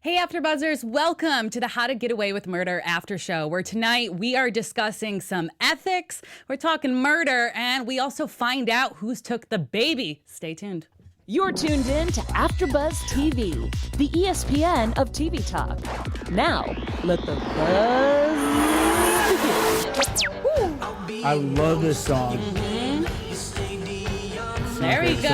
Hey AfterBuzzers, welcome to the How to Get Away with Murder After Show, where tonight we are discussing some ethics, we're talking murder, and we also find out who's took the baby. Stay tuned. You're tuned in to AfterBuzz TV, the ESPN of TV talk. Now, let the buzz begin. I love this song. There we go.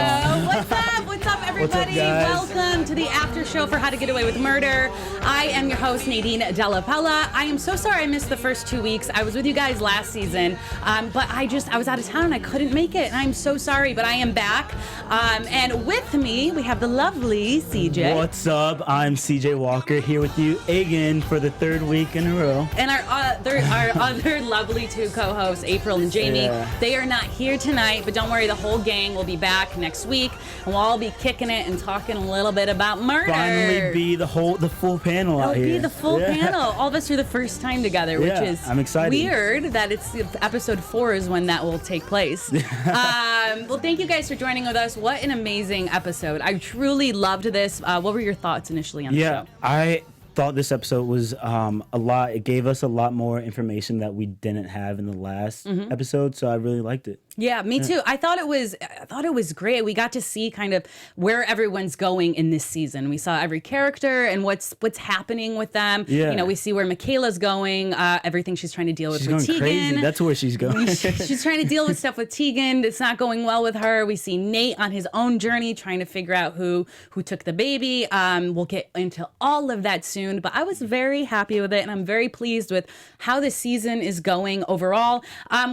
What's up? What's up, everybody? What's up, Welcome to the after show for How to Get Away with Murder. I am your host, Nadine, Della, Pelle. I am so sorry I missed the first 2 weeks. I was with you guys last season, but I was out of town and I couldn't make it. And I'm so sorry, but I am back. And with me, we have the lovely CJ. What's up? I'm CJ Walker here with you again for the third week in a row. And our other lovely two co-hosts, April and Jamie. Yeah. They are not here tonight, but don't worry, the whole gang will be back next week, and we'll all be kicking it and talking a little bit about murder. Finally be the full panel out here. It'll be the full panel. All of us are the first time together, which is I'm excited. Weird that it's episode 4 is when that will take place. Well, thank you guys for joining with us. What an amazing episode. I truly loved this. What were your thoughts initially on the show? I thought this episode was a lot. It gave us a lot more information that we didn't have in the last episode, so I really liked it. Yeah, me too. I thought it was great. We got to see kind of where everyone's going in this season. We saw every character and what's happening with them. Yeah. You know, we see where Michaela's going, everything she's trying to deal with She's Tegan. going crazy. That's where she's going. She's trying to deal with stuff with Tegan. It's not going well with her. We see Nate on his own journey trying to figure out who took the baby. We'll get into all of that soon, but I was very happy with it, and I'm very pleased with how the season is going overall.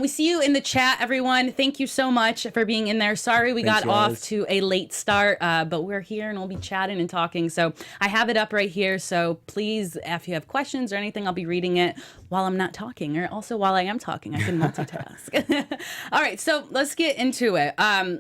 We see you in the chat, everyone. Thank you so much for being in there. Sorry we got off to a late start, but we're here and we'll be chatting and talking. So I have it up right here. So please, if you have questions or anything, I'll be reading it while I'm not talking, or also while I am talking. I can multitask. All right, so let's get into it.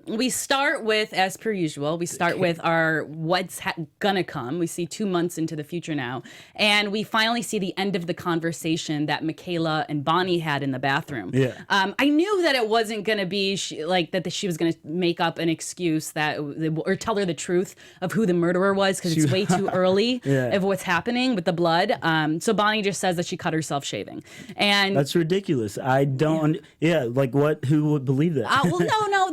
We start with, as per usual, we start with our what's gonna come. We see 2 months into the future now, and we finally see the end of the conversation that Michaela and Bonnie had in the bathroom. Yeah. I knew that it wasn't gonna be that she was gonna make up an excuse or tell her the truth of who the murderer was, because it's way too early of what's happening with the blood. So Bonnie just says that she cut herself shaving, and That's ridiculous. I don't. Like what? Who would believe that? well, no.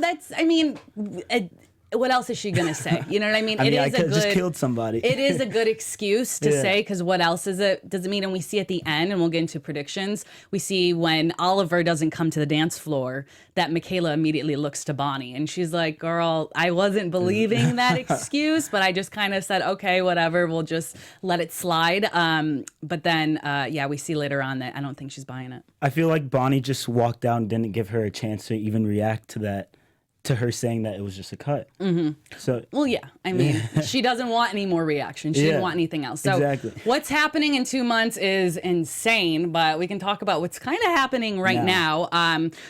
What else is she gonna say? You know what I mean? I just killed somebody. It is a good excuse to say, because what else does it mean? And we see at the end, and we'll get into predictions, we see when Oliver doesn't come to the dance floor, that Michaela immediately looks to Bonnie, and she's like, girl, I wasn't believing that excuse, but I just kind of said, okay, whatever, we'll just let it slide. But then, we see later on that I don't think she's buying it. I feel like Bonnie just walked out and didn't give her a chance to even react to that. To her saying that it was just a cut. Mm-hmm. So, well, yeah. I mean, she doesn't want any more reaction. She didn't want anything else. So exactly. What's happening in 2 months is insane, but we can talk about what's kind of happening right now.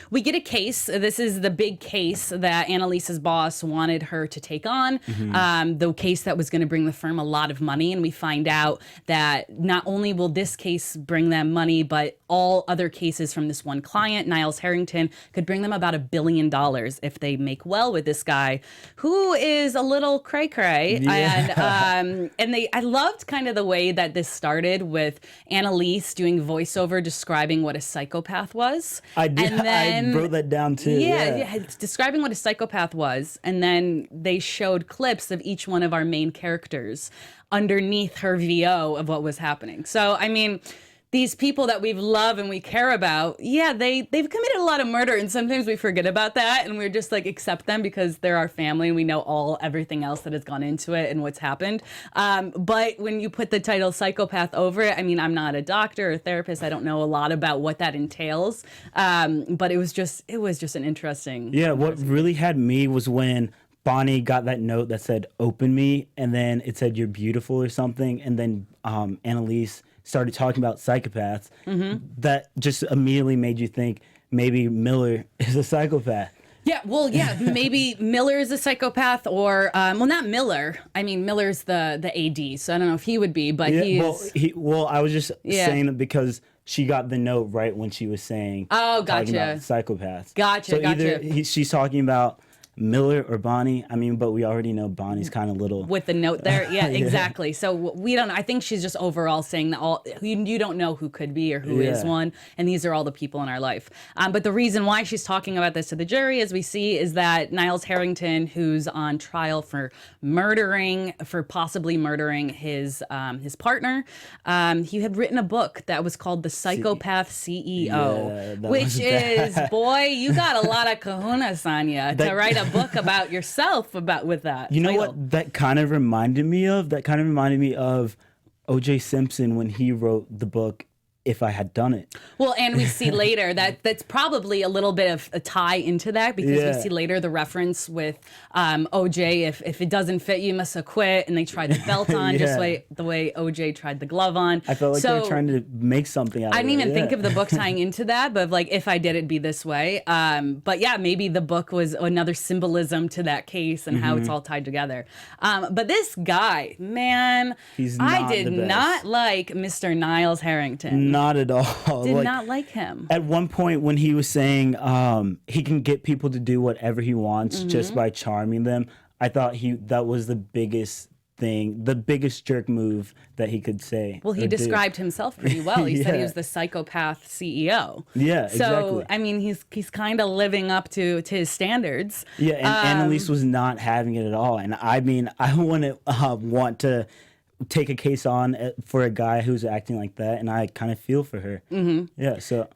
We get a case. This is the big case that Annalise's boss wanted her to take on. The case that was going to bring the firm a lot of money. And we find out that not only will this case bring them money, but all other cases from this one client, Niles Harrington, could bring them about $1 billion if they make well with this guy who is a little cray-cray. And I loved kind of the way that this started with Annalise doing voiceover describing what a psychopath was. I did. And then, I wrote that down too. Yeah, describing what a psychopath was, and then they showed clips of each one of our main characters underneath her VO of what was happening. So I mean, these people that we love and we care about, they've committed a lot of murder, and sometimes we forget about that, and we're just like accept them because they're our family and we know everything else that has gone into it and what's happened. But when you put the title psychopath over it, I mean, I'm not a doctor or a therapist. I don't know a lot about what that entails. But it was just an interesting. Yeah, what really had me was when Bonnie got that note that said "open me," and then it said "you're beautiful" or something, and then Annalise started talking about psychopaths. That just immediately made you think maybe Miller is a psychopath. Yeah, well, maybe Miller is a psychopath, or not Miller. I mean, Miller's the AD, so I don't know if he would be, but he's. Well, I was just saying that because she got the note right when she was saying. Oh, gotcha. Talking about psychopaths. Gotcha. So either she's talking about Miller or Bonnie. I mean, but we already know Bonnie's kind of little. With the note there. Yeah, exactly. So we don't, I think she's just overall saying that you don't know who could be or who is one. And these are all the people in our life. But the reason why she's talking about this to the jury, as we see, is that Niles Harrington, who's on trial for possibly murdering his partner, he had written a book that was called The Psychopath CEO, which is, boy, you got a lot of kahunas on you to write a book about yourself with that. You know title. what that kind of reminded me of? That kind of reminded me of O.J. Simpson when he wrote the book If I Had Done It. Well, and we see later that's probably a little bit of a tie into that, because we see later the reference with OJ, if it doesn't fit, you must acquit, and they tried the belt on just the way OJ tried the glove on. I felt like they were trying to make something out of it. I didn't even think of the book tying into that, but like, if I did, it'd be this way. But yeah, maybe the book was another symbolism to that case and how it's all tied together. But this guy, man, I did not like Mr. Niles Harrington. Not at all. Did not like him. At one point when he was saying he can get people to do whatever he wants just by charming them, I thought that was the biggest thing, the biggest jerk move that he could say. Well, he described himself pretty well. He said he was the psychopath CEO. Yeah, so, exactly. I mean, he's kind of living up to his standards. Yeah, and Annalise was not having it at all. And I mean, I wouldn't want to take a case on for a guy who's acting like that, and I kind of feel for her. Yeah, so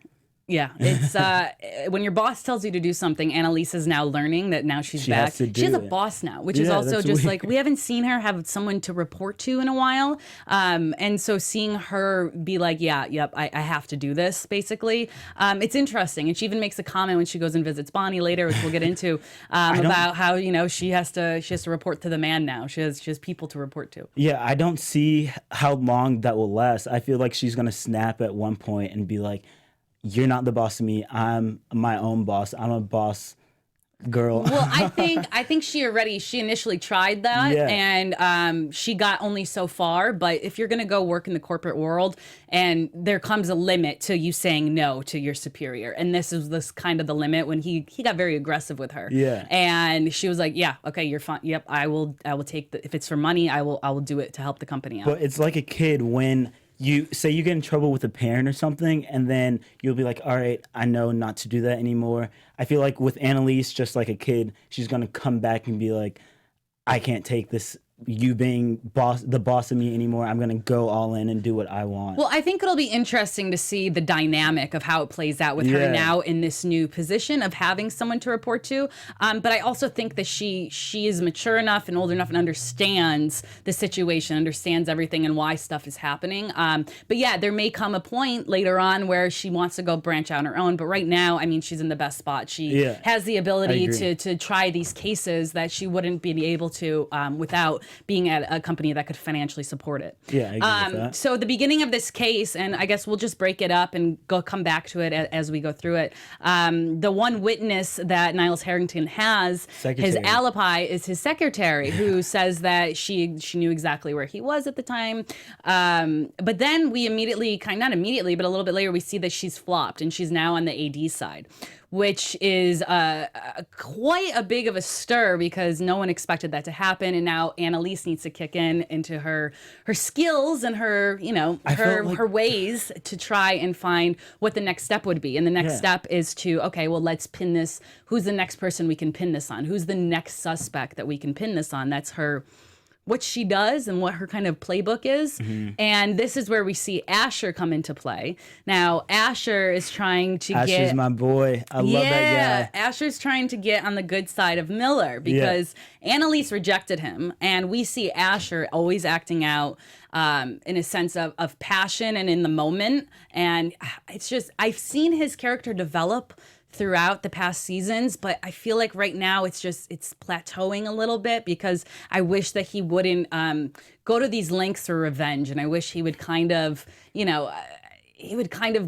yeah, it's when your boss tells you to do something. Annalise is now learning that now she's back. She has a boss now, which is also just weird. Like, we haven't seen her have someone to report to in a while, and so seeing her be like, I have to do this, basically, it's interesting. And she even makes a comment when she goes and visits Bonnie later, which we'll get into, about how she has to report to the man now. She has people to report to. Yeah, I don't see how long that will last. I feel like she's gonna snap at one point and be like, "You're not the boss of me. I'm my own boss. I'm a boss girl." Well, I think she initially tried that, and she got only so far. But if you're going to go work in the corporate world, and there comes a limit to you saying no to your superior, and this kind of the limit when he got very aggressive with her. Yeah, and she was like, "Yeah, okay, you're fine. Yep, I will take if it's for money, I will do it to help the company out." But it's like a kid when you say you get in trouble with a parent or something, and then you'll be like, all right, I know not to do that anymore. I feel like with Annalise, just like a kid, she's going to come back and be like, I can't take this, you being the boss of me anymore. I'm going to go all in and do what I want. Well, I think it'll be interesting to see the dynamic of how it plays out with her now in this new position of having someone to report to. But I also think that she is mature enough and old enough and understands the situation, understands everything and why stuff is happening. But yeah, there may come a point later on where she wants to go branch out on her own. But right now, I mean, she's in the best spot. She has the ability to try these cases that she wouldn't be able to without being at a company that could financially support it. Yeah, I agree with that. So the beginning of this case, and I guess we'll just break it up and come back to it as we go through it. The one witness that Niles Harrington has, his alibi, is his secretary, who says that she knew exactly where he was at the time. But then we immediately, not immediately, but a little bit later, we see that she's flopped and she's now on the AD side, which is quite a big of a stir because no one expected that to happen. And now Annalise needs to kick into her skills and her ways to try and find what the next step would be. And the next step is to, okay, well, let's pin this. Who's the next person we can pin this on? Who's the next suspect that we can pin this on? That's what she does and what her kind of playbook is. And this is where we see Asher come into play. Now, Asher is trying to Asher's my boy. I love that guy. Asher's trying to get on the good side of Miller because Annalise rejected him. And we see Asher always acting out in a sense of passion and in the moment. And it's just, I've seen his character develop throughout the past seasons, but I feel like right now it's plateauing a little bit because I wish that he wouldn't go to these lengths for revenge, and I wish he would kind of,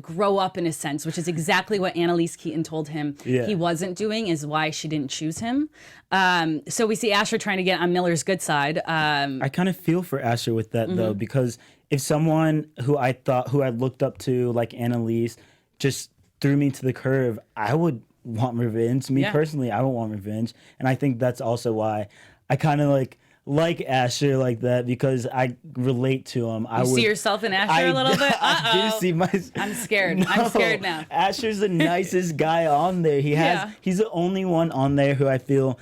grow up in a sense, which is exactly what Annalise Keating told him he wasn't doing, is why she didn't choose him. So we see Asher trying to get on Miller's good side. I kind of feel for Asher with that though, because if someone who I looked up to, like Annalise, just threw me to the curve, I would want revenge. Me personally, I don't want revenge. And I think that's also why I kind of like Asher like that, because I relate to him. You see yourself in Asher a little bit? I do see myself. I'm scared. No, I'm scared now. Asher's the nicest guy on there. He's the only one on there who I feel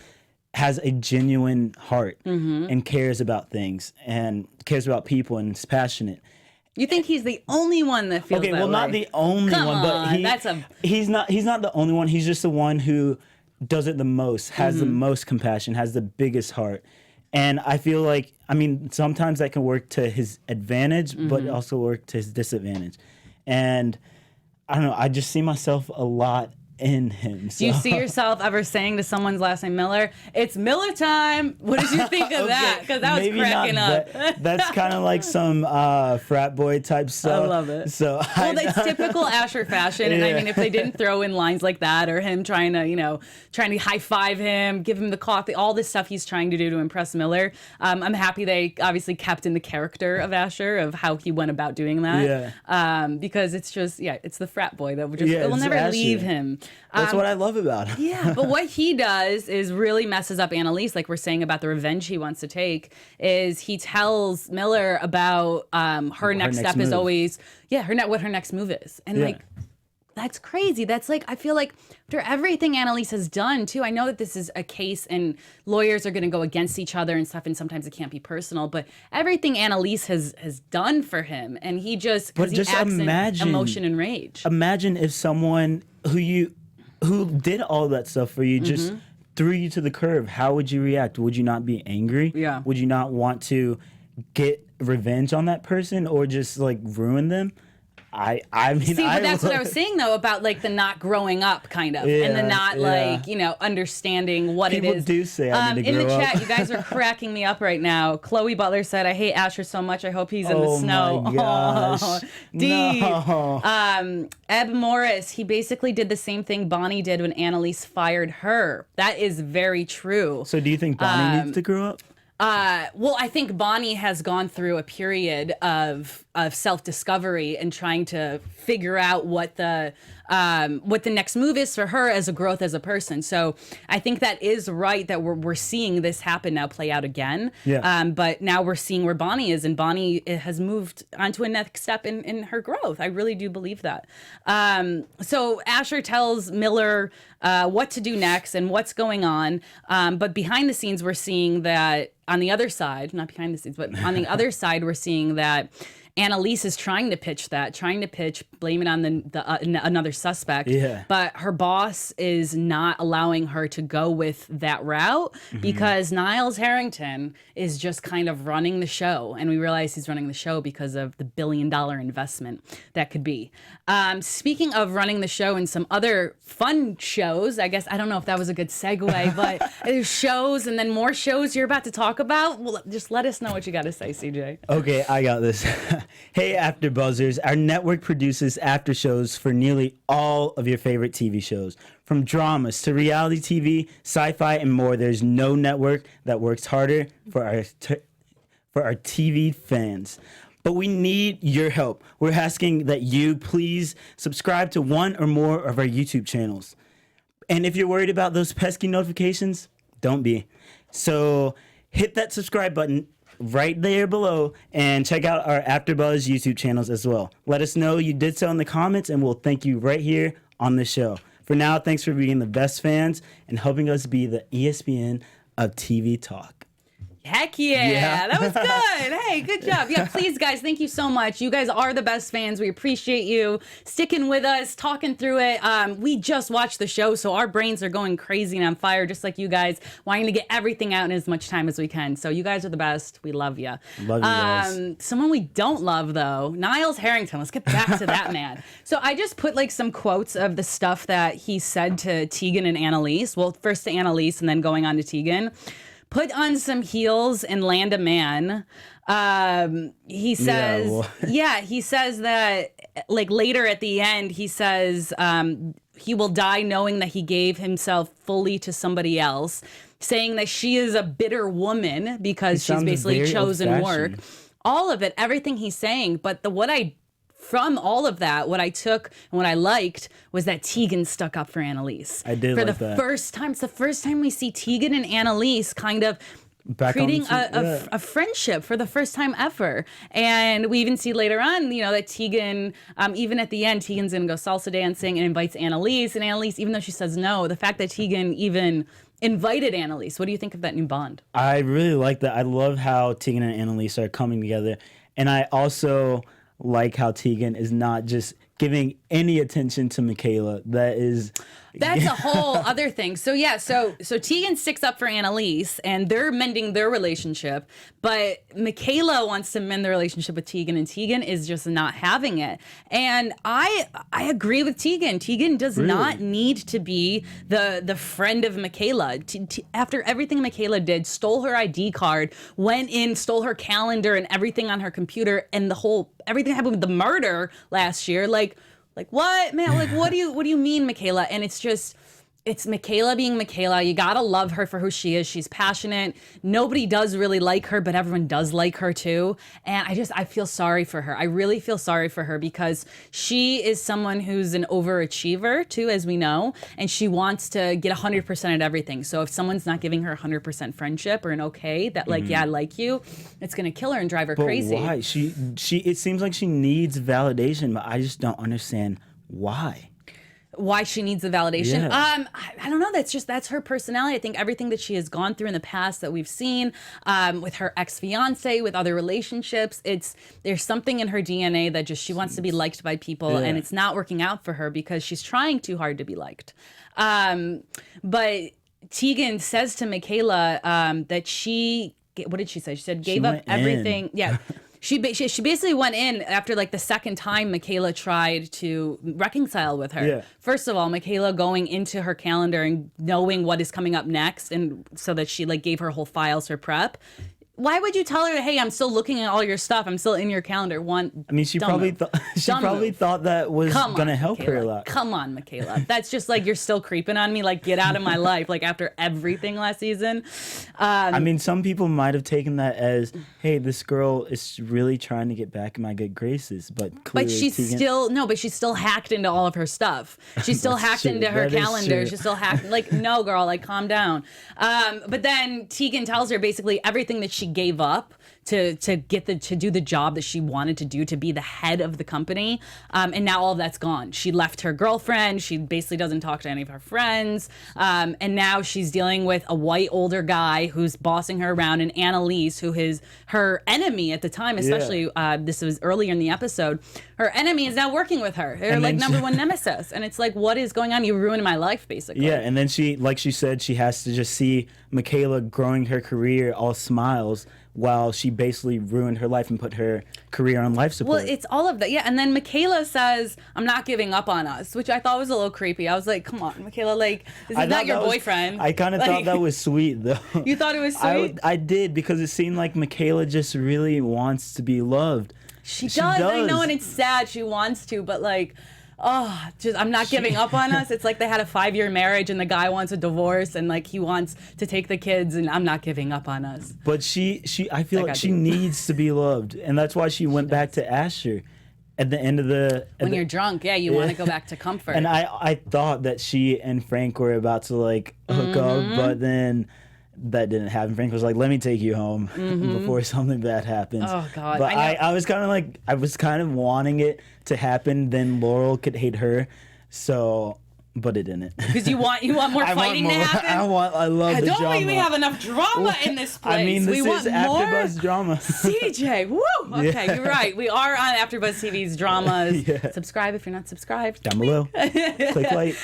has a genuine heart and cares about things and cares about people and is passionate. You think he's the only one that feels that way? Not the only one, but he's not the only one. He's just the one who does it the most, has the most compassion, has the biggest heart. And I feel like, I mean, sometimes that can work to his advantage, but also work to his disadvantage. And I don't know, I just see myself a lot in him. So. Do you see yourself ever saying to someone's last name Miller, "It's Miller time"? What did you think of that? Because that was cracking up. That's kind of like some frat boy type stuff. I love it. So that's typical Asher fashion. And I mean, if they didn't throw in lines like that, or him trying to high five him, give him the coffee, all this stuff he's trying to do to impress Miller, I'm happy they obviously kept in the character of Asher, of how he went about doing that. Yeah. Because it's just, it's the frat boy that will never Asher. leave him. That's what I love about him. Yeah, but what he does is really messes up Annalise, like we're saying about the revenge he wants to take, is he tells Miller about her next step is always, what her next move is. And that's crazy. That's I feel like after everything Annalise has done too, I know that this is a case and lawyers are going to go against each other and stuff, and sometimes it can't be personal, but everything Annalise has done for him, and he just acts in emotion and rage. Imagine if someone who did all that stuff for you just threw you to the curb. How would you react? Would you not be angry? Yeah. Would you not want to get revenge on that person or just ruin them? I mean, see, but that's what I was saying though about the not growing up kind of, and the not understanding what People it is. do say I need to grow in the up. chat, you guys are cracking me up right now. Chloe Butler said, "I hate Asher so much. I hope he's in the snow." My gosh. Oh, Dee. No. Eb Morris, he basically did the same thing Bonnie did when Annalise fired her. That is very true. So do you think Bonnie needs to grow up? Well, I think Bonnie has gone through a period of self-discovery and trying to figure out what the next move is for her as a growth as a person. So I think that is right that we're seeing this happen now, play out again. Yeah. But now we're seeing where Bonnie is, and Bonnie has moved on to a next step in her growth. I really do believe that. So Asher tells Miller what to do next and what's going on. But behind the scenes, we're seeing that on the other side, not behind the scenes, but on the other side, we're seeing that Annalise is trying to pitch, blame it on another suspect. Yeah. But her boss is not allowing her to go with that route because Niles Harrington is just kind of running the show. And we realize he's running the show because of the $1 billion investment that could be. Speaking of running the show and some other fun shows, I guess, I don't know if that was a good segue, but there's shows and then more shows you're about to talk about. Well, just let us know what you got to say, CJ. Okay, I got this. Hey, AfterBuzzers. Our network produces after shows for nearly all of your favorite TV shows. From dramas to reality TV, sci-fi, and more, there's no network that works harder for our TV fans. But we need your help. We're asking that you please subscribe to one or more of our YouTube channels. And if you're worried about those pesky notifications, don't be. So hit that subscribe button right there below and check out our AfterBuzz YouTube channels as well. Let us know you did so in the comments and we'll thank you right here on the show. For now, thanks for being the best fans and helping us be the ESPN of TV talk. Heck yeah, that was good. Hey, good job. Yeah, please, guys, thank you so much. You guys are the best fans. We appreciate you sticking with us, talking through it. We just watched the show, so our brains are going crazy and on fire, just like you guys, wanting to get everything out in as much time as we can. So you guys are the best. We love you. Love you guys. Someone we don't love, though, Niles Harrington. Let's get back to that man. So I just put some quotes of the stuff that he said to Tegan and Annalise. Well, first to Annalise and then going on to Tegan. Put on some heels and land a man. He says, he says that later at the end, he says he will die knowing that he gave himself fully to somebody else, saying that she is a bitter woman because she's basically chosen work. All of it, everything he's saying. But what I from all of that, what I took and what I liked was that Tegan stuck up for Annalise. I did for like the that. first time. It's the first time we see Tegan and Annalise kind of creating a friendship for the first time ever. And we even see later on, that Tegan, even at the end, Tegan's gonna go salsa dancing and invites Annalise. And Annalise, even though she says no, the fact that Tegan even invited Annalise. What do you think of that new bond? I really like that. I love how Tegan and Annalise are coming together. And I also like how Tegan is not just giving any attention to Michaela. That's a whole other thing. So Tegan sticks up for Annalise and they're mending their relationship, but Michaela wants to mend the relationship with Tegan and Tegan is just not having it. And I agree with Tegan. Tegan does not need to be the friend of Michaela. After everything Michaela did, stole her ID card, went in, stole her calendar and everything on her computer, and everything happened with the murder last year. Like what, man? Like, what do you mean, Michaela? And it's Michaela being Michaela. You gotta love her for who she is. She's passionate. Nobody does really like her, but everyone does like her too. And I feel sorry for her. I really feel sorry for her because she is someone who's an overachiever too, as we know, and she wants to get 100% at everything. So if someone's not giving her 100% friendship or an okay, that yeah, I like you, it's gonna kill her and drive her crazy. Why? It seems like she needs validation, but I just don't understand why. Why she needs the validation. Yeah. I don't know. That's her personality. I think everything that she has gone through in the past that we've seen with her ex-fiance, with other relationships, there's something in her DNA that just she wants to be liked by people, and it's not working out for her because she's trying too hard to be liked. But Tegan says to Michaela that what did she say? She said gave up everything. Yeah. She basically went in after like the second time Michaela tried to reconcile with her. Yeah. First of all, Michaela going into her calendar and knowing what is coming up next, and so that she like gave her whole files for prep. Why would you tell her, hey, I'm still looking at all your stuff. I'm still in your calendar. She probably thought that was going to help her a lot. Come on, Michaela. That's just like, you're still creeping on me. Like, get out of my life. Like, after everything last season. Some people might have taken that as, hey, this girl is really trying to get back in my good graces. But clearly she's still hacked into all of her stuff. She's still hacked into her calendar. She's still hacked. Like, no, girl, like, calm down. But then Tegan tells her basically everything that she gave up to do the job that she wanted to do, to be the head of the company, and now all of that's gone. She left her girlfriend. She basically doesn't talk to any of her friends, and now she's dealing with a white older guy who's bossing her around, and Annalise, who is her enemy at the time, especially this was earlier in the episode. Her enemy is now working with her. Her like number one nemesis, and it's like, what is going on? You ruined my life, basically. Yeah, and then she said, she has to just see Michaela growing her career all smiles, while she basically ruined her life and put her career on life support. Well, it's all of that, yeah. And then Michaela says, I'm not giving up on us, which I thought was a little creepy. I was like, come on, Michaela, like, this is not your boyfriend. I kind of thought that was sweet, though. You thought it was sweet? I did, because it seemed like Michaela just really wants to be loved. She does. I know, and it's sad she wants to, but like, I'm not giving up on us. It's like they had a 5-year marriage and the guy wants a divorce and like he wants to take the kids, and I'm not giving up on us. But I feel like she needs to be loved, and that's why she went back to Asher at the end of when you're drunk, you want to go back to comfort. And I thought that she and Frank were about to like hook up, but then that didn't happen. Frank was like, let me take you home before something bad happens. Oh God. But I was kind of wanting it to happen, then Laurel could hate her. So, but it didn't. Because you want more fighting to happen? I love the drama. Don't we have enough drama in this place? I mean, this is AfterBuzz drama. CJ, woo! Okay, you're right. We are on AfterBuzz TV's dramas. Yeah. Subscribe if you're not subscribed. Down below. Click like.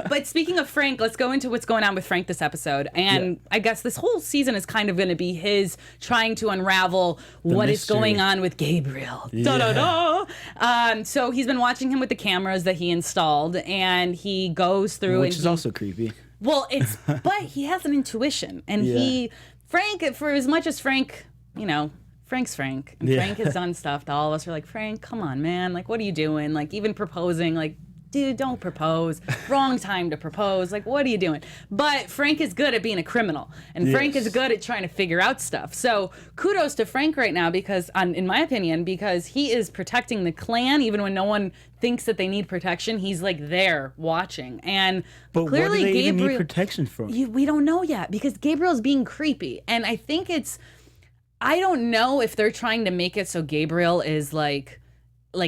But speaking of Frank, let's go into what's going on with Frank this episode. And I guess this whole season is kind of going to be his trying to unravel what is going on with Gabriel. Yeah. Da-da-da. So he's been watching him with the cameras that he installed, and he goes through, which is also creepy. Well, but he has an intuition, and Frank, for as much as Frank, Frank's Frank, and Frank has done stuff that all of us are like, Frank, come on, man, like, what are you doing? Like, even proposing, like, dude, don't propose. Wrong time to propose. Like, what are you doing? But Frank is good at being a criminal, and Frank is good at trying to figure out stuff. So kudos to Frank right now because, in my opinion, because he is protecting the clan even when no one thinks that they need protection. He's like there watching, and But clearly what do they Gabriel even need protection from? we don't know yet because Gabriel's being creepy, and I think I don't know if they're trying to make it so Gabriel is like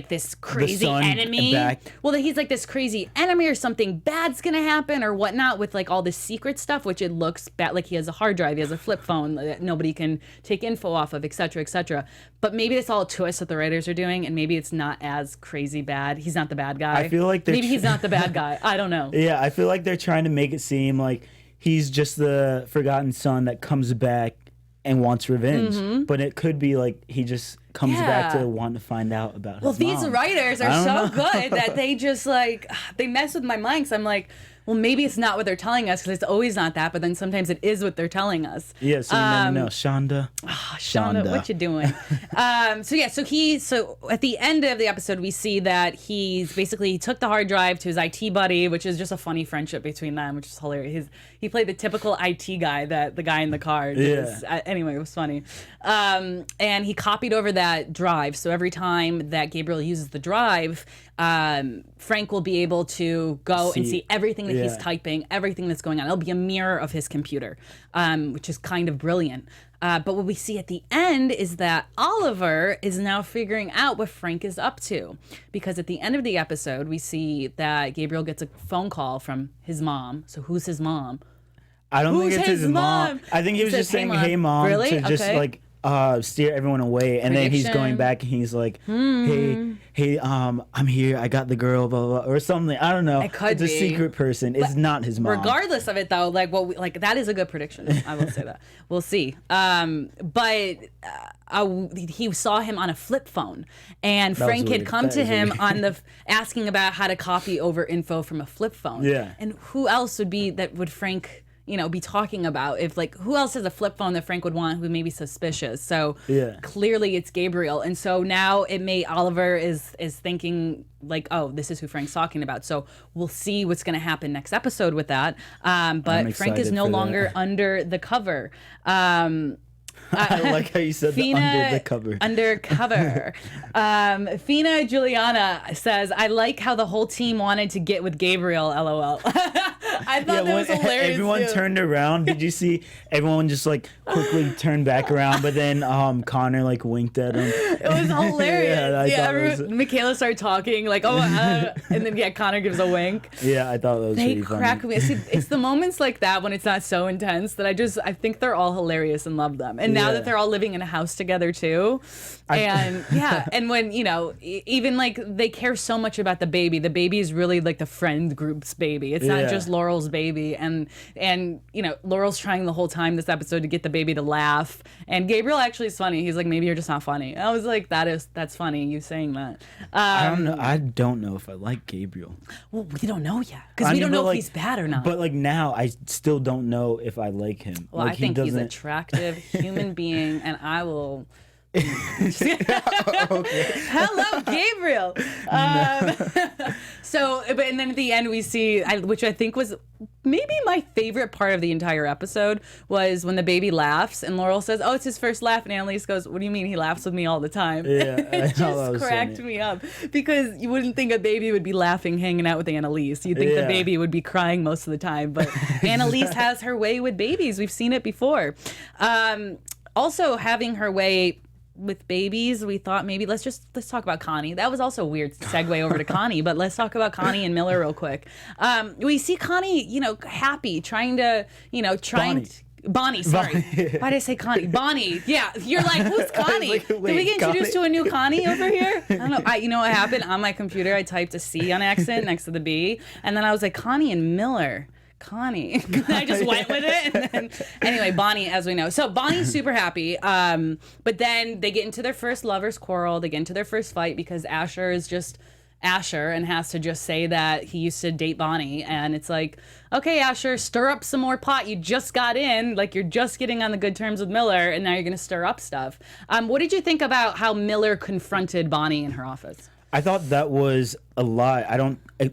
this crazy enemy. Well, that he's like this crazy enemy or something bad's gonna happen or whatnot with like all this secret stuff, which it looks bad. Like he has a hard drive, he has a flip phone that nobody can take info off of, etc., etc. But maybe it's all a twist that the writers are doing, and maybe it's not as crazy bad. He's not the bad guy. I feel like maybe he's not the bad guy. I don't know. Yeah, I feel like they're trying to make it seem like he's just the forgotten son that comes back and wants revenge, but it could be like he just comes back to want to find out about his these mom. writers are so good that they just like they mess with my mind because I'm like, well, maybe it's not what they're telling us because it's always not that, but then sometimes it is what they're telling us. Yeah, so you never know. Shonda, Shonda, what you doing? So at the end of the episode, we see that he took the hard drive to his IT buddy, which is just a funny friendship between them, which is hilarious. He played the typical IT guy that the guy in the car does. Anyway, it was funny. And he copied over that drive. So every time that Gabriel uses the drive, Frank will be able to go and see everything that he's typing, everything that's going on. It'll be a mirror of his computer, which is kind of brilliant. But what we see at the end is that Oliver is now figuring out what Frank is up to. Because at the end of the episode, we see that Gabriel gets a phone call from his mom. So who's his mom? I don't think it's his mom. I think he was just saying, "Hey, mom," really? to just like steer everyone away, and then he's going back and he's like, hey, I'm here, I got the girl, blah, blah, blah, or something. I don't know. It could it's be. a secret person. It's not his mom. Regardless of it, though, like that is a good prediction. I will say that. We'll see. But he saw him on a flip phone, and Frank had come to him on asking about how to copy over info from a flip phone. Yeah. And who else would Frank be talking about if who else has a flip phone that Frank would want who may be suspicious? So clearly it's Gabriel. And so now Oliver is thinking like, oh, this is who Frank's talking about. So we'll see what's going to happen next episode with that. But Frank is no longer under the cover. I like how you said under the cover. Undercover. Fina Juliana says, I like how the whole team wanted to get with Gabriel, LOL. I thought that was hilarious. Everyone turned around. Did you see everyone just quickly turned back around, but then Connor winked at him. It was hilarious. Michaela started talking and then Connor gives a wink. Yeah, I thought that was they pretty crack funny. me. See, it's the moments like that when it's not so intense that I think they're all hilarious and love them. And now that they're all living in a house together too, and when even they care so much about the baby is really the friend group's baby. It's not just Laurel's baby, and Laurel's trying the whole time this episode to get the baby to laugh, and Gabriel actually is funny. He's like, maybe you're just not funny. And I was like, that's funny, you saying that. I don't know if I like Gabriel. Well, we don't know yet because we don't know if he's bad or not. But now I still don't know if I like him. Well, I think he's an attractive human being, and I will. Hello, Gabriel. And then at the end we see, which I think was maybe my favorite part of the entire episode, was when the baby laughs and Laurel says, "Oh, it's his first laugh," and Annalise goes, "What do you mean? He laughs with me all the time?" Yeah, it just cracked me up because you wouldn't think a baby would be laughing hanging out with Annalise. You'd think the baby would be crying most of the time, but Annalise has her way with babies. We've seen it before. Also having her way with babies, we thought maybe let's talk about Connie. That was also a weird segue over to Connie, but let's talk about Connie and Miller real quick. We see Connie, happy, trying to, Bonnie, sorry. Why did I say Connie? Bonnie. Yeah, you're like, who's Connie? Did we get introduced to a new Connie over here? I don't know. You know what happened? On my computer, I typed a C on accident next to the B, and then I was like, Connie and Miller. Connie. I just went with it. And then, anyway, Bonnie, as we know. So Bonnie's super happy. But then they get into their first lovers quarrel. They get into their first fight because Asher is just Asher and has to just say that he used to date Bonnie. And it's like, okay, Asher, stir up some more pot. You just got in. You're just getting on the good terms with Miller, and now you're going to stir up stuff. What did you think about how Miller confronted Bonnie in her office? I thought that was a lie.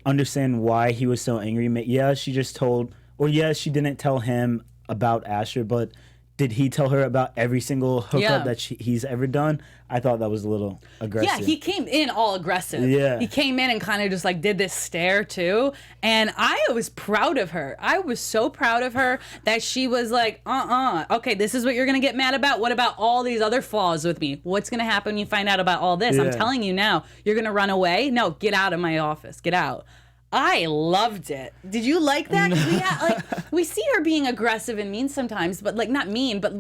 understand why he was so angry. Yeah, she just told, or yeah, she didn't tell him about Asher, but did he tell her about every single hookup that he's ever done? I thought that was a little aggressive. Yeah, he came in all aggressive. Yeah. He came in and kind of just like did this stare too. And I was proud of her. I was so proud of her that she was like, okay, this is what you're going to get mad about? What about all these other flaws with me? What's going to happen when you find out about all this? I'm telling you now, you're going to run away? No, get out of my office. Get out. I loved it. Did you like that? 'Cause we see her being aggressive and mean sometimes, but like not mean, but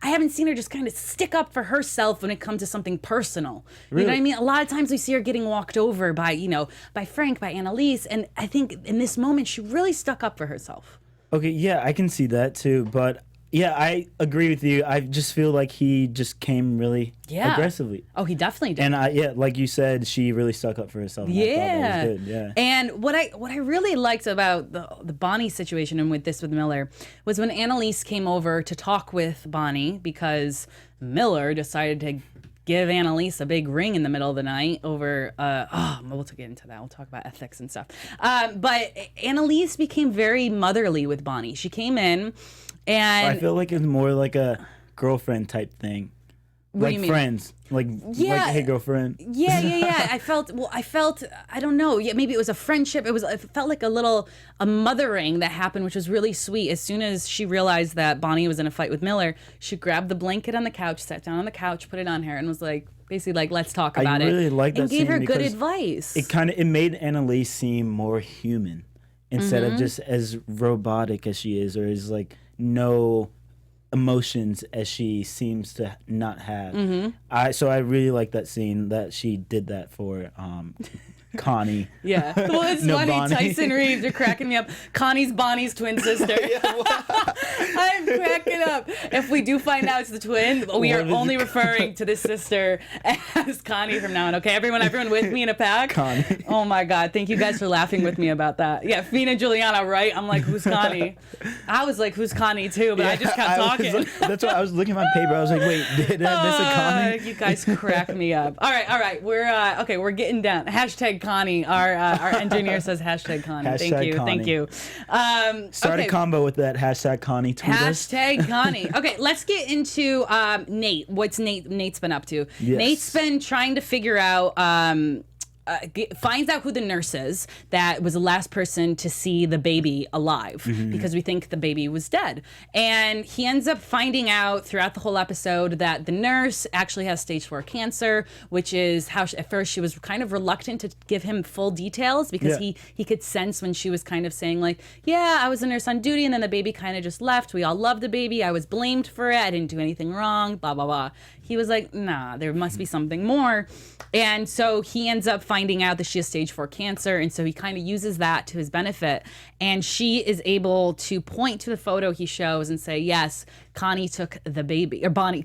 I haven't seen her just kind of stick up for herself when it comes to something personal. Really? You know what I mean? A lot of times we see her getting walked over by, by Frank, by Annalise, and I think in this moment she really stuck up for herself. Okay, yeah, I can see that too, but yeah, I agree with you. I just feel like he just came really aggressively. Oh, he definitely did. And like you said, she really stuck up for herself. And I thought that was good. Yeah. And what I really liked about the Bonnie situation and with Miller was when Annalise came over to talk with Bonnie because Miller decided to give Annalise a big ring in the middle of the night over, we'll get into that. We'll talk about ethics and stuff. But Annalise became very motherly with Bonnie. She came in and I feel like it's more like a girlfriend type thing. What do you like mean? Friends. Like, hey, girlfriend. Yeah. I felt, I don't know. Yeah, maybe it was a friendship. It felt like a mothering that happened, which was really sweet. As soon as she realized that Bonnie was in a fight with Miller, she grabbed the blanket on the couch, sat down on the couch, put it on her, and was like, basically like, let's talk about it. I really like that and gave her scene good advice. It made Annalise seem more human instead of just as robotic as she is, or as like no emotions as she seems to not have. So I really like that scene that she did that for Connie. Yeah. Well, it's funny. Bonnie. Tyson Reeves, you're cracking me up. Connie's Bonnie's twin sister. I'm cracking up. If we do find out it's the twin, we are only referring to this sister as Connie from now on. Okay, everyone with me in a pack? Connie. Oh my God. Thank you guys for laughing with me about that. Yeah, Fina Juliana, right? I'm like, who's Connie? I was like, who's Connie too? But I just kept talking. That's why I was looking at my paper. I was like, wait, did I miss a Connie? You guys crack me up. All right. We're getting down. Hashtag Connie. Our engineer says hashtag Connie. Hashtag Thank you. Start a combo with that hashtag Connie. Tweet hashtag Connie. Okay, let's get into Nate. What's Nate's been up to? Yes. Nate's been trying to figure out. Finds out who the nurse is that was the last person to see the baby alive because we think the baby was dead. And he ends up finding out throughout the whole episode that the nurse actually has stage 4 cancer, which is how at first she was kind of reluctant to give him full details because he could sense when she was kind of saying like, yeah, I was a nurse on duty and then the baby kind of just left. We all loved the baby. I was blamed for it. I didn't do anything wrong, blah, blah, blah. He was like, nah, there must be something more. And so he ends up finding out that she has stage 4 cancer. And so he kind of uses that to his benefit. And she is able to point to the photo he shows and say, yes, Connie took the baby. Or Bonnie.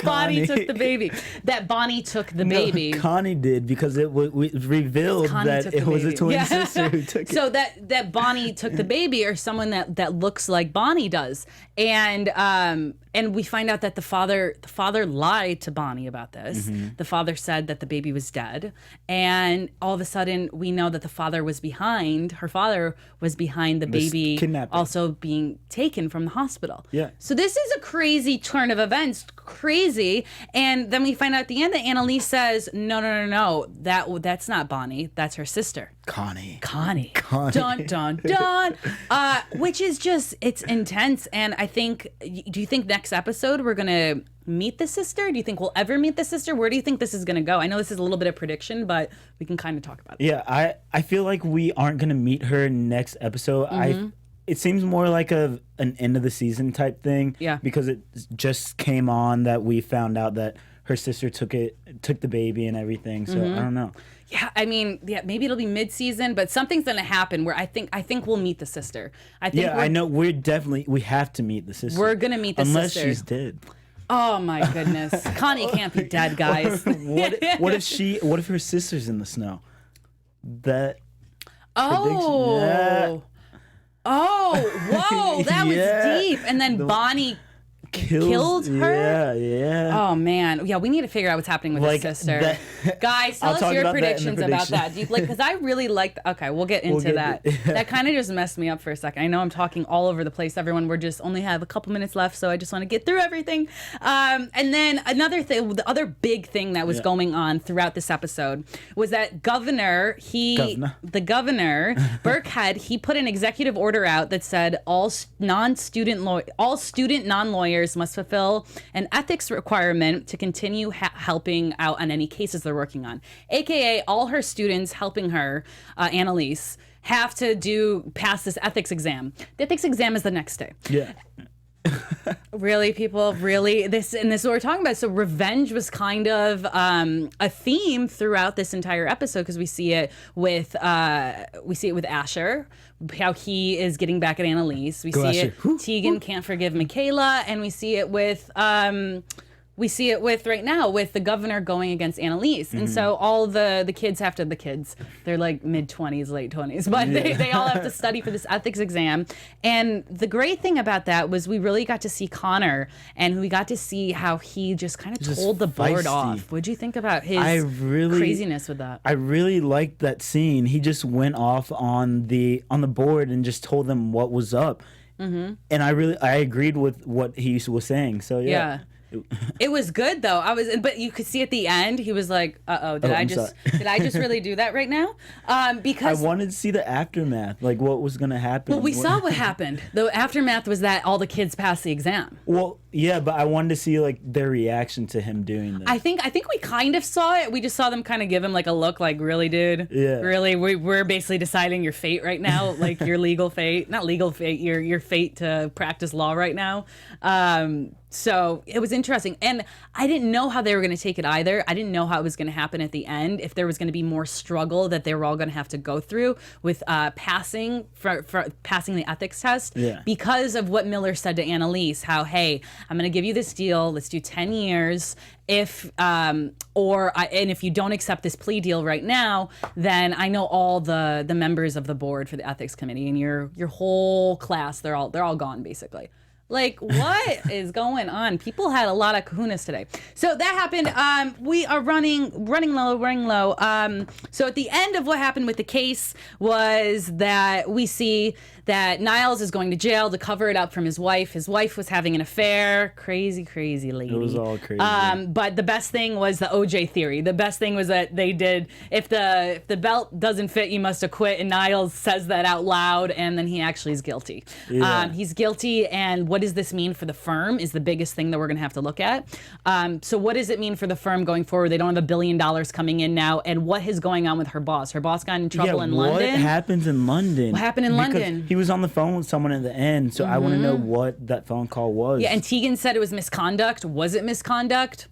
Bonnie took the baby. That Bonnie took the baby. Connie did because it was revealed that it was a twin sister who took it. So that Bonnie took the baby, or someone that looks like Bonnie does. And we find out that the father lied to Bonnie about this. The father said that the baby was dead. And all of a sudden we know that her father was behind the baby kidnapping. Also being taken from the hospital. Yeah. So this is a crazy turn of events. Crazy. And then we find out at the end that Annalise says, no, that's not Bonnie. That's her sister. Connie. Dun, dun, dun. Which is just, it's intense. And I think, do you think next episode we're going to meet the sister? Do you think we'll ever meet the sister? Where do you think this is going to go? I know this is a little bit of prediction, but we can kind of talk about it. Yeah, I feel like we aren't going to meet her next episode. It seems more like an end of the season type thing. Yeah. Because it just came on that we found out that her sister took the baby and everything. So I don't know. Yeah, I mean, maybe it'll be mid-season, but something's gonna happen where I think we'll meet the sister. I know we have to meet the sister. We're gonna meet the unless sister. she's dead. Oh my goodness, Connie can't be dead, guys. What if her sister's in the snow? That. Oh. Yeah. Oh, whoa, that was deep. And then Bonnie killed her. Yeah. Oh man, yeah, we need to figure out what's happening with his sister. Guys, tell us your predictions about that. Do you, like, because I really like. Okay, we'll get into that. That kind of just messed me up for a second. I know I'm talking all over the place, everyone. We're just only have a couple minutes left, so I just want to get through everything. And then another thing, the other big thing that was going on throughout this episode was that the governor Burkhead, he put an executive order out that said all student non-lawyers must fulfill an ethics requirement to continue helping out on any cases they're working on. AKA all her students helping her, Annalise, have to pass this ethics exam. The ethics exam is the next day. Yeah. Really, people, really, this is what we're talking about. So revenge was kind of a theme throughout this entire episode, because we see it with Asher, how he is getting back at Annalise. We see it. Tegan can't forgive Michaela, and we see it with right now with the governor going against Annalise. And so all the kids have to, they're like mid-20s, late 20s, but they all have to study for this ethics exam. And the great thing about that was we really got to see Connor, and we got to see how he just kind of told the board off. What'd you think about his craziness with that? I really liked that scene. He just went off on the board and just told them what was up. And I agreed with what he was saying. So yeah. It was good though. But you could see at the end he was like, did I just really do that right now? Because I wanted to see the aftermath, like what was gonna happen. Well, we saw what happened. The aftermath was that all the kids passed the exam. Well, yeah, but I wanted to see like their reaction to him doing this. I think we kind of saw it. We just saw them kind of give him like a look, like, really, dude? Yeah. Really, we're basically deciding your fate right now, like your legal fate, not legal fate, your fate to practice law right now. So it was interesting. And I didn't know how they were going to take it either. I didn't know how it was going to happen at the end, if there was going to be more struggle that they were all going to have to go through with passing the ethics test. Yeah. Because of what Miller said to Annalise, how, hey, I'm going to give you this deal. Let's do 10 years. And if you don't accept this plea deal right now, then I know all the members of the board for the ethics committee, and your whole class, they're all gone basically. Like, what is going on? People had a lot of kahunas today. So that happened. We are running low. So at the end of what happened with the case was that we see that Niles is going to jail to cover it up from his wife. His wife was having an affair. Crazy lady. It was all crazy. But the best thing was the OJ theory. The best thing was that they did, if the belt doesn't fit, you must acquit. And Niles says that out loud, and then he actually is guilty. Yeah. He's guilty, and what does this mean for the firm is the biggest thing that we're going to have to look at. So what does it mean for the firm going forward? They don't have $1 billion coming in now. And what is going on with her boss? Her boss got in trouble in London. What happens in London? What happened in London? He was on the phone with someone at the end, so I want to know what that phone call was. Yeah, and Tegan said it was misconduct. Was it misconduct?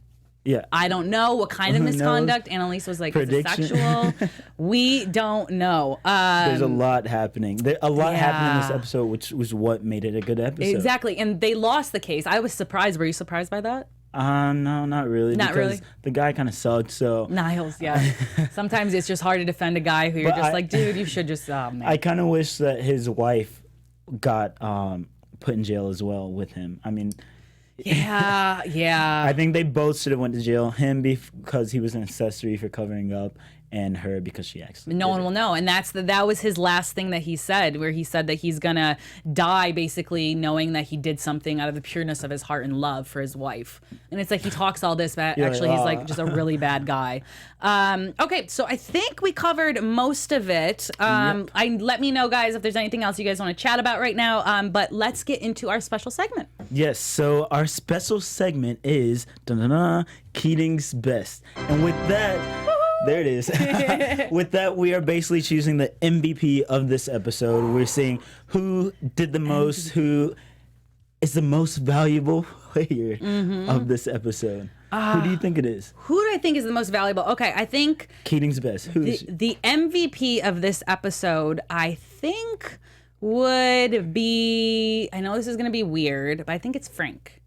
Yeah. I don't know what kind of misconduct. Annalise was like, is it sexual? We don't know. There's a lot happening. A lot happened in this episode, which was what made it a good episode. Exactly. And they lost the case. I was surprised. Were you surprised by that? No, not really. Not really? The guy kind of sucked, so... Niles, yeah. Sometimes it's just hard to defend a guy who you're like, dude, you should just... Oh, man. I kind of wish that his wife got put in jail as well with him. I mean... Yeah. I think they both should have went to jail. Him because he was an accessory for covering up, and her because she actually no one will know. And that was his last thing that he said, where he said that he's gonna die basically knowing that he did something out of the pureness of his heart and love for his wife. And it's like he talks all this, but actually he's like just a really bad guy. Okay, so I think we covered most of it. Let me know, guys, if there's anything else you guys want to chat about right now. But let's get into our special segment. Yes, so our special segment is Keating's Best. And with that... There it is. With that, we are basically choosing the MVP of this episode. We're seeing who did the most, who is the most valuable player of this episode. Who do you think it is? Who do I think is the most valuable? Okay, I think... Keating's Best. Who is the MVP of this episode, I think, would be... I know this is going to be weird, but I think it's Frank.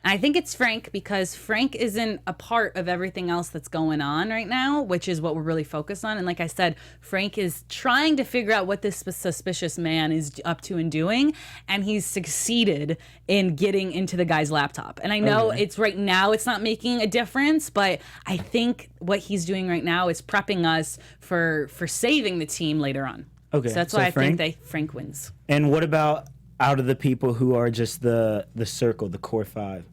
And I think it's Frank because Frank isn't a part of everything else that's going on right now, which is what we're really focused on. And like I said, Frank is trying to figure out what this suspicious man is up to and doing. And he's succeeded in getting into the guy's laptop. And I know it's right now, it's not making a difference, but I think what he's doing right now is prepping us for saving the team later on. Okay. So that's why I think Frank wins. And what about out of the people who are just the circle, the core five?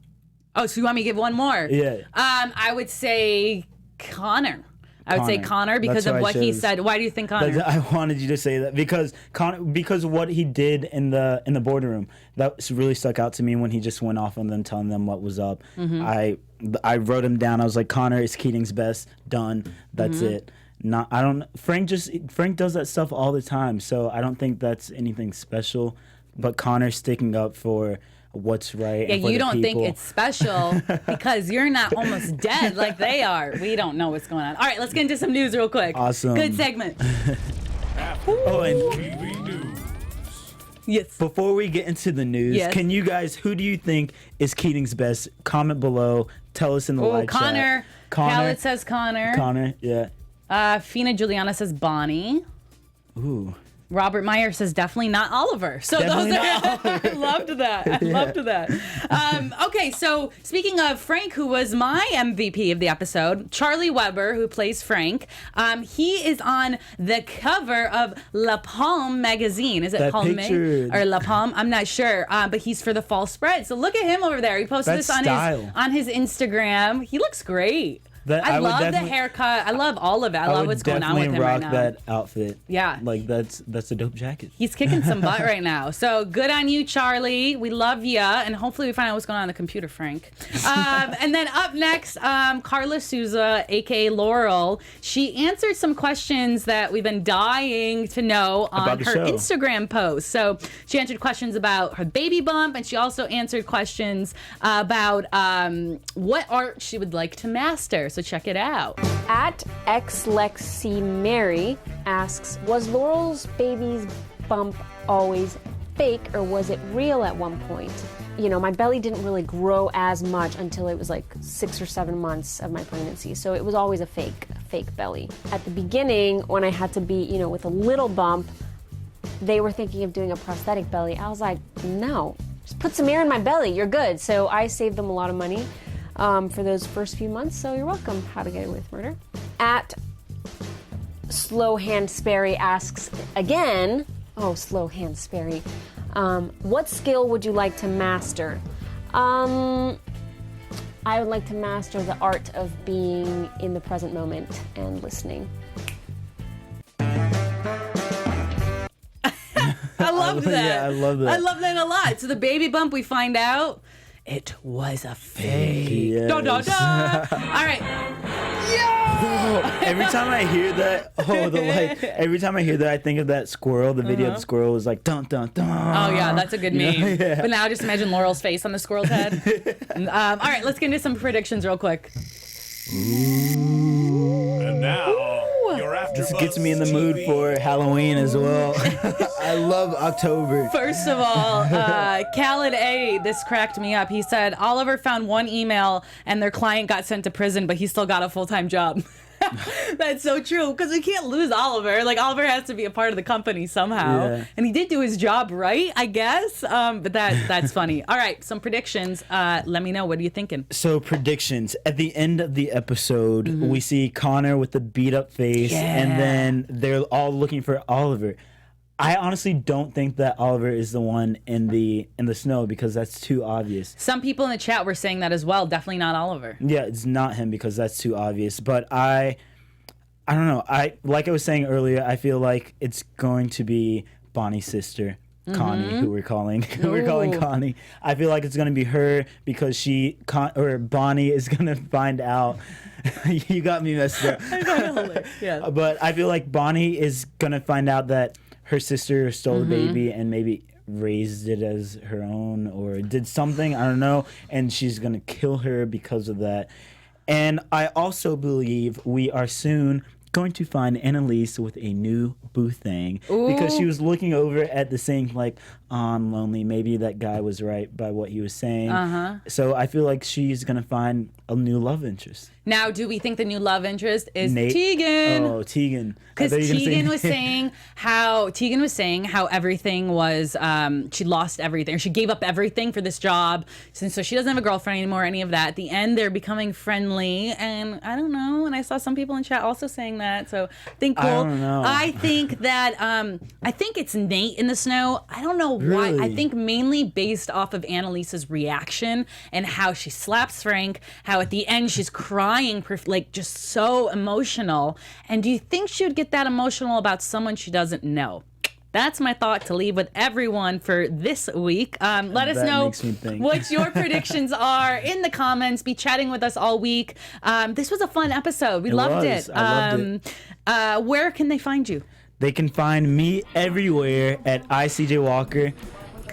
Oh, so you want me to give one more? Yeah. I would say Connor. I would say Connor because of what he said. Why do you think Connor? I wanted you to say that because because what he did in the boardroom, that really stuck out to me when he just went off on them, telling them what was up. I wrote him down. I was like, Connor is Keating's best. Done. That's it. Frank does that stuff all the time, so I don't think that's anything special. But Connor's sticking up for what's right. Yeah, and for you the don't think people. it's special because you're not almost dead like they are. We don't know what's going on. All right, let's get into some news real quick. Awesome. Good segment. TV news. Yes. Before we get into the news, Yes. who do you think is Keating's best? Comment below. Tell us in the live Connor. chat. Connor. Khaled says Connor. Connor, yeah. Fina Juliana says Bonnie. Ooh. Robert Meyer says definitely not Oliver. So Definitely those are not Oliver. I loved that. I loved that. Okay, so speaking of Frank, who was my MVP of the episode, Charlie Weber, who plays Frank, he is on the cover of La Palme magazine. Is it That Palme picture. or La Palme? I'm not sure. But he's for the fall spread. So look at him over there. He posted That's this style. on his Instagram. He looks great. I would love the definitely- haircut. I love all of it. I love what's going on with him right now. that outfit. Yeah. Like that's a dope jacket. He's kicking some butt right now. So good on you, Charlie. We love ya. And hopefully we find out what's going on the computer, Frank. And then up next, Carla Souza, a.k.a. Laurel. She answered some questions that we've been dying to know on About the her show. Instagram post. So she answered questions about her baby bump, and she also answered questions about what art she would like to master. So check it out. At xleximary asks, was Laurel's baby's bump always fake or was it real at one point? You know, my belly didn't really grow as much until it was like 6 or 7 months of my pregnancy. So it was always a fake belly. At the beginning, when I had to be, you know, with a little bump, they were thinking of doing a prosthetic belly. I was like, no, just put some air in my belly, you're good. So I saved them a lot of money for those first few months, so you're welcome. How to Get Away with Murder. At Slow Hand Sperry asks again, Slow Hand Sperry, what skill would you like to master? I would like to master the art of being in the present moment and listening. I love that. Yeah, I love that. I love that a lot. So the baby bump, we find out it was a fake. Yes. Da, da, da. All right. Every time I hear that, every time I hear that, I think of that squirrel. The video of the squirrel was like dun dun dun. Oh yeah, that's a good meme. Yeah. But now just imagine Laurel's face on the squirrel's head. All right, let's get into some predictions real quick. And now, your AfterBuzz This gets me in the mood TV. for Halloween as well. I love October. First of all, Khaled A, this cracked me up. He said Oliver found one email and their client got sent to prison, but he still got a full-time job. That's so true, because we can't lose Oliver. Like, Oliver has to be a part of the company somehow. Yeah. And he did do his job right, I guess. But that's funny. All right, some predictions. Let me know. What are you thinking? So predictions. At the end of the episode, we see Connor with the beat up face, and then they're all looking for Oliver. I honestly don't think that Oliver is the one in the snow because that's too obvious. Some people in the chat were saying that as well. Definitely not Oliver. Yeah, it's not him because that's too obvious. But I don't know. Like I was saying earlier, I feel like it's going to be Bonnie's sister, Connie, who we're calling Connie. I feel like it's going to be her because Bonnie is going to find out. You got me messed up. Yeah. But I feel like Bonnie is going to find out that her sister stole the baby and maybe raised it as her own or did something, I don't know, and she's going to kill her because of that. And I also believe we are soon going to find Annalise with a new boo thing because she was looking over at the sink like, oh, I'm lonely. Maybe that guy was right by what he was saying. So I feel like she's going to find a new love interest. Now, do we think the new love interest is Nate? Tegan? Oh, Tegan. Because Tegan was saying how everything was, she lost everything, or she gave up everything for this job, so she doesn't have a girlfriend anymore, any of that. At the end, they're becoming friendly, and I don't know. And I saw some people in chat also saying that. So I think cool. I don't know. I think that I think it's Nate in the snow. I don't know why. Really? I think mainly based off of Annalise's reaction and how she slaps Frank. How at the end she's crying, like just so emotional. And do you think she would get that emotional about someone she doesn't know? That's my thought to leave with everyone for this week. Let us know what your predictions are in the comments. Be chatting with us all week. This was a fun episode. We loved it. I loved it. Where can they find you? They can find me everywhere at ICJ Walker,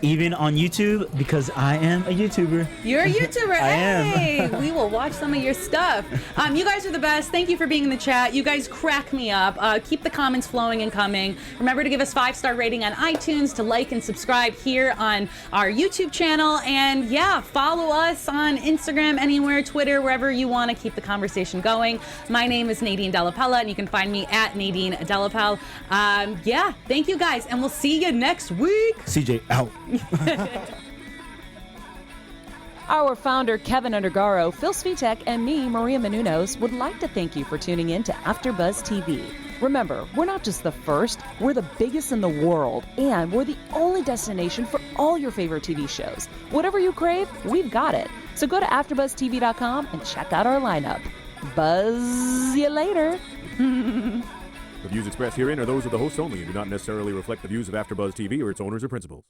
even on YouTube, because I am a YouTuber. You're a YouTuber. I am. We will watch some of your stuff. You guys are the best. Thank you for being in the chat. You guys crack me up. Keep the comments flowing and coming. Remember to give us 5-star rating on iTunes, to like and subscribe here on our YouTube channel. And yeah, follow us on Instagram, anywhere, Twitter, wherever you want to keep the conversation going. My name is Nadine Della Pelle, and you can find me at Nadine Della Pelle. Yeah, thank you guys, and we'll see you next week. CJ out. Our founder, Keven Undergaro, Phil Svitek, and me, Maria Menounos, would like to thank you for tuning in to AfterBuzz TV. Remember, we're not just the first, we're the biggest in the world, and we're the only destination for all your favorite TV shows. Whatever you crave, we've got it. So go to AfterBuzzTV.com and check out our lineup. Buzz you later. The views expressed herein are those of the hosts only and do not necessarily reflect the views of AfterBuzz TV or its owners or principals.